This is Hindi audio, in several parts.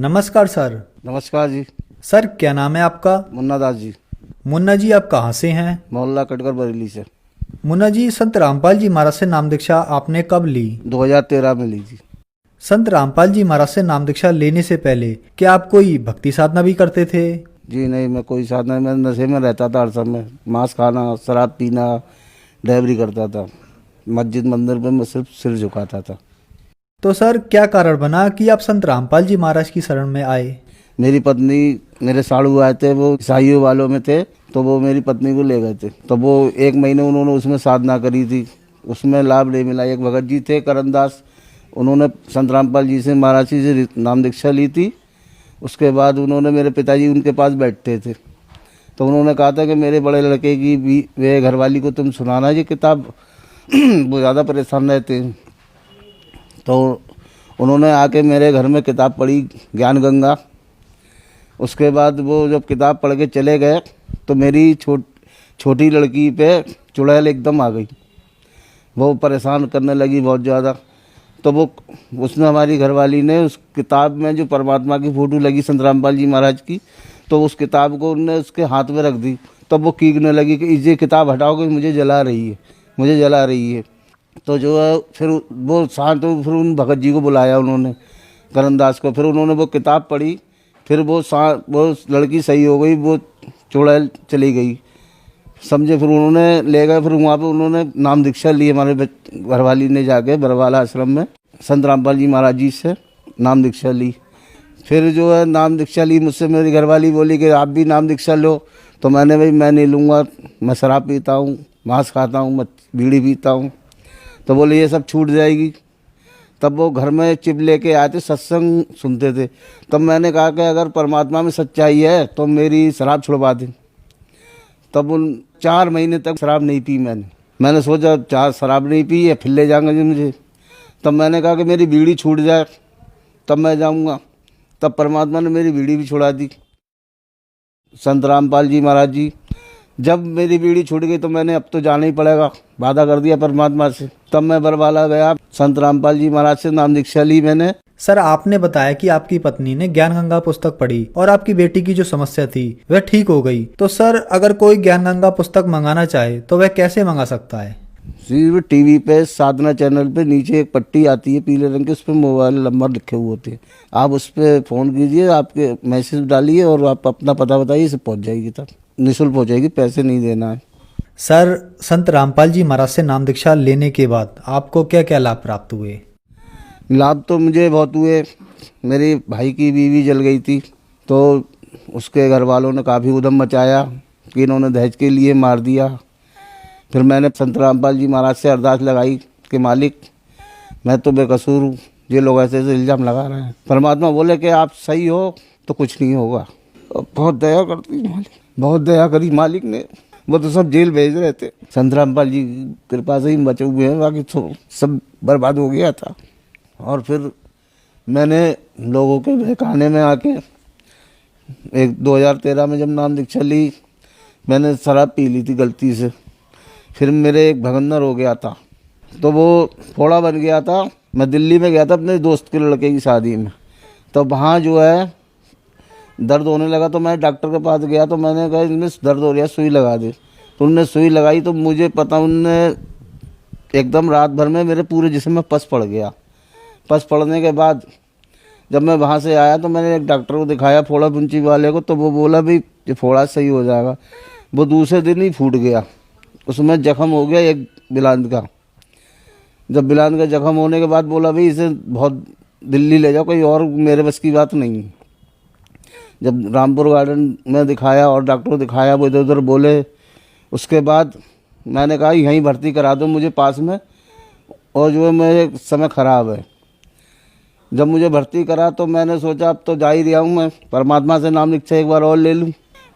नमस्कार सर। नमस्कार जी। सर क्या नाम है आपका? मुन्ना दास जी। मुन्ना जी आप कहाँ से हैं? मोहल्ला कटकर बरेली से। मुन्ना जी संत रामपाल जी महाराज से नाम दीक्षा आपने कब ली? 2013 में ली जी। संत रामपाल जी महाराज से नाम दीक्षा लेने से पहले क्या आप कोई भक्ति साधना भी करते थे? जी नहीं, मैं कोई साधना, मैं नशे में रहता था हर समय। मांस खाना, शराब पीना, ड्राइवरी करता था। मस्जिद मंदिर पे मैं सिर्फ सिर झुकाता था। तो सर क्या कारण बना कि आप संत रामपाल जी महाराज की शरण में आए? मेरी पत्नी, मेरे साड़ू आए थे, वो ईसाइयों वालों में थे, तो वो मेरी पत्नी को ले गए थे। तो वो 1 महीने उन्होंने उसमें साधना करी थी, उसमें लाभ नहीं मिला। एक भगत जी थे करनदास, उन्होंने संत रामपाल जी से, महाराज जी से नाम दीक्षा ली थी। उसके बाद उन्होंने, मेरे पिताजी उनके पास बैठते थे, तो उन्होंने कहा था कि मेरे बड़े लड़के की भी वे घरवाली को तुम सुनाना ये किताब, वो ज़्यादा परेशान रहते हैं। तो उन्होंने आके मेरे घर में किताब पढ़ी, ज्ञान गंगा। उसके बाद वो जब किताब पढ़ के चले गए तो मेरी छोटी लड़की पे चुड़ैल एकदम आ गई। वो परेशान करने लगी बहुत ज़्यादा। तो वो उसने, हमारी घरवाली ने, उस किताब में जो परमात्मा की फ़ोटो लगी संत रामपाल जी महाराज की, तो उस किताब को उन्होंने उसके हाथ में रख दी। तब वो कीकने लगी कि ये किताब हटाओगे, मुझे जला रही है, मुझे जला रही है। तो जो है फिर वो शांत हो, फिर उन भगत जी को बुलाया उन्होंने, करनदास को। फिर उन्होंने वो किताब पढ़ी, फिर वो लड़की सही हो गई, वो चुड़ैल चली गई, समझे। फिर उन्होंने ले गए, फिर वहाँ पे उन्होंने नाम दीक्षा ली, हमारे घरवाली ने जाके बरवाला आश्रम में संत रामपाल जी महाराज जी से नाम दीक्षा ली। फिर जो है नाम दीक्षा ली, मुझसे मेरी घरवाली बोली कि आप भी नाम दीक्षा लो। तो मैंने, भाई मैं नहीं लूँगा, मैं शराब पीता हूँ, मांस खाता हूँ, मैं बीड़ी पीता हूँ। तो बोले ये सब छूट जाएगी। तब वो घर में चिप लेके आए थे, सत्संग सुनते थे। तब मैंने कहा कि अगर परमात्मा में सच्चाई है तो मेरी शराब छुड़वा दें। तब उन 4 महीने तक शराब नहीं पी मैंने सोचा 4 शराब नहीं पी है, फिर ले जाएंगे जी मुझे। तब मैंने कहा कि मेरी बीड़ी छूट जाए तब मैं जाऊंगा। तब परमात्मा ने मेरी बीड़ी भी छुड़ा दी, संत रामपाल जी महाराज जी। जब मेरी बीड़ी छूट गई तो मैंने, अब तो जाना ही पड़ेगा, वादा कर दिया परमात्मा से। तब मैं बरवाला गया, संत रामपाल जी महाराज से नाम दीक्षा ली मैंने। सर आपने बताया कि आपकी पत्नी ने ज्ञान गंगा पुस्तक पढ़ी और आपकी बेटी की जो समस्या थी वह ठीक हो गई। तो सर अगर कोई ज्ञान गंगा पुस्तक मंगाना चाहे तो वह कैसे मंगा सकता है? सिर्फ टीवी पे साधना चैनल पे नीचे एक पट्टी आती है पीले रंग की, उस पर मोबाइल नंबर लिखे हुए होते हैं। आप उस पर फ़ोन कीजिए, आपके मैसेज डालिए और आप अपना पता बताइए, से पहुंच जाएगी। तब निःशुल्क पहुंचेगी, पैसे नहीं देना है। सर संत रामपाल जी महाराज से नाम दीक्षा लेने के बाद आपको क्या क्या लाभ प्राप्त हुए? लाभ तो मुझे बहुत हुए। मेरे भाई की बीवी जल गई थी, तो उसके घर वालों ने काफ़ी उद्यम मचाया कि इन्होंने दहेज के लिए मार दिया। फिर मैंने संत रामपाल जी महाराज से अरदास लगाई कि मालिक मैं तो बेकसूर हूँ, ये लोग ऐसे ऐसे इल्ज़ाम लगा रहे हैं। परमात्मा बोले कि आप सही हो तो कुछ नहीं होगा। बहुत दया करती मालिक, बहुत दया करी मालिक ने। वो तो सब जेल भेज रहे थे, संत रामपाल जी की कृपा से ही बचे हुए हैं, बाकी तो सब बर्बाद हो गया था। और फिर मैंने लोगों के बहकाने में आके 2013 में जब नाम दीक्षा ली, मैंने शराब पी ली थी गलती से। फिर मेरे एक भगंदर हो गया था, तो वो फोड़ा बन गया था। मैं दिल्ली में गया था अपने दोस्त के लड़के की शादी में, तो वहाँ जो है दर्द होने लगा। तो मैं डॉक्टर के पास गया, तो मैंने कहा इनमें दर्द हो रहा है, सुई लगा दे। तो उनने सुई लगाई, तो मुझे पता, उनने एकदम रात भर में मेरे पूरे जिस्म में पस पड़ गया। पस पड़ने के बाद जब मैं वहाँ से आया तो मैंने एक डॉक्टर को दिखाया, फोड़ा पुंची वाले को। तो वो बोला भी ये फोड़ा सही हो जाएगा। वो दूसरे दिन ही फूट गया, उसमें जख्म हो गया एक बिलांद का। जब बिलांद का जख्म होने के बाद बोला भाई इसे बहुत दिल्ली ले जाओ, कोई और मेरे बस की बात नहीं। जब रामपुर गार्डन में दिखाया और डॉक्टर को दिखाया, वो इधर उधर बोले। उसके बाद मैंने कहा यहीं भर्ती करा दो मुझे पास में, और जो है मेरे समय ख़राब है। जब मुझे भर्ती करा तो मैंने सोचा अब तो जा ही रहा हूँ मैं, परमात्मा से नाम दीक्षा एक बार और ले लूँ।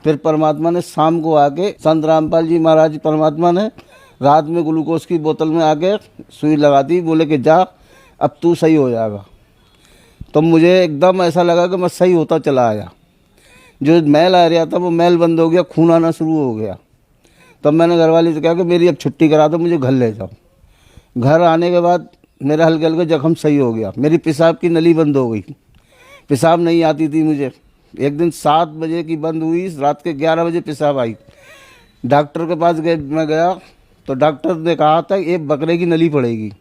फिर परमात्मा ने शाम को आके, संत रामपाल जी महाराज परमात्मा ने रात में ग्लूकोज की बोतल में आके सुई लगा दी, बोले कि जा अब तू सही हो जाएगा। तो मुझे एकदम ऐसा लगा कि मैं सही होता चला आया। जो मैल आ रहा था वो मैल बंद हो गया, खून आना शुरू हो गया। तब मैंने घरवाली से कहा कि मेरी अब छुट्टी करा दो, मुझे घर ले जाओ। घर आने के बाद मेरा हल्के हल्के जख्म सही हो गया, मेरी पेशाब की नली बंद हो गई। पेशाब नहीं आती थी मुझे। एक दिन 7 बजे की बंद हुई, रात के 11 बजे पेशाब आई। डॉक्टर के पास मैं गया तो डॉक्टर ने कहा था एक बकरे की नली पड़ेगी,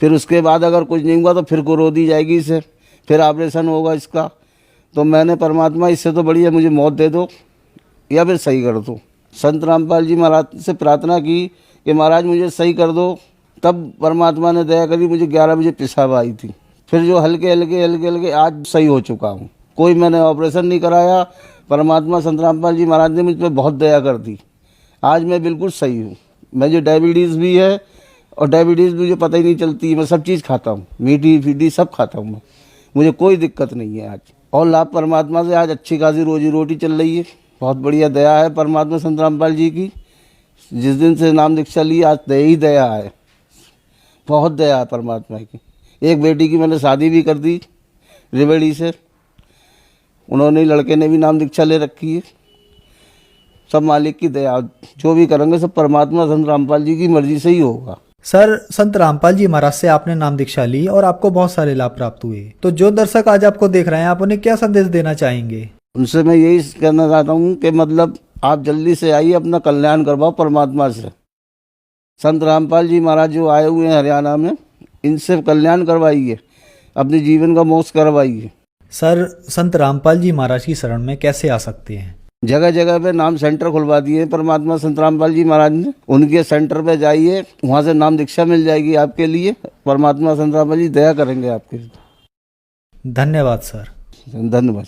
फिर उसके बाद अगर कुछ नहीं हुआ तो फिर को रो दी जाएगी इसे, फिर ऑपरेशन होगा इसका। तो मैंने परमात्मा इससे तो बढ़िया मुझे मौत दे दो या फिर सही कर दो। संत रामपाल जी महाराज से प्रार्थना की कि महाराज मुझे सही कर दो। तब परमात्मा ने दया करी, मुझे 11 बजे पेशाब आई थी। फिर जो हल्के हल्के आज सही हो चुका हूँ। कोई मैंने ऑपरेशन नहीं कराया। परमात्मा संत रामपाल जी महाराज ने मुझ पर बहुत दया कर दी। आज मैं बिल्कुल सही हूँ। मुझे डायबिटीज़ भी है और डायबिटीज़ मुझे पता ही नहीं चलती। मैं सब चीज़ खाता हूँ, मीठी फीठी सब खाता हूँ मैं, मुझे कोई दिक्कत नहीं है आज। और लाभ परमात्मा से आज अच्छी खासी रोजी रोटी चल रही है। बहुत बढ़िया दया है परमात्मा संत रामपाल जी की। जिस दिन से नाम दीक्षा ली आज दया ही दया है, बहुत दया है परमात्मा की। एक बेटी की मैंने शादी भी कर दी रिवेड़ी से, उन्होंने लड़के ने भी नाम दीक्षा ले रखी है। सब मालिक की दया, जो भी करेंगे सब परमात्मा संत रामपाल जी की मर्जी से ही होगा। सर, संत रामपाल जी महाराज से आपने नाम दीक्षा ली और आपको बहुत सारे लाभ प्राप्त हुए, तो जो दर्शक आज आपको देख रहे हैं आप उन्हें क्या संदेश देना चाहेंगे? उनसे मैं यही कहना चाहता हूँ कि मतलब आप जल्दी से आइए, अपना कल्याण करवाओ परमात्मा से। संत रामपाल जी महाराज जो आए हुए हैं हरियाणा में, इनसे कल्याण करवाइए, अपने जीवन का मोक्ष करवाइए। सर, संत रामपाल जी महाराज की शरण में कैसे आ सकते हैं? जगह जगह पे नाम सेंटर खुलवा दिए परमात्मा संत रामपाल जी महाराज ने। उनके सेंटर पे जाइए, वहाँ से नाम दीक्षा मिल जाएगी आपके लिए। परमात्मा संत रामपाल जी दया करेंगे आपके। धन्यवाद सर। धन्यवाद।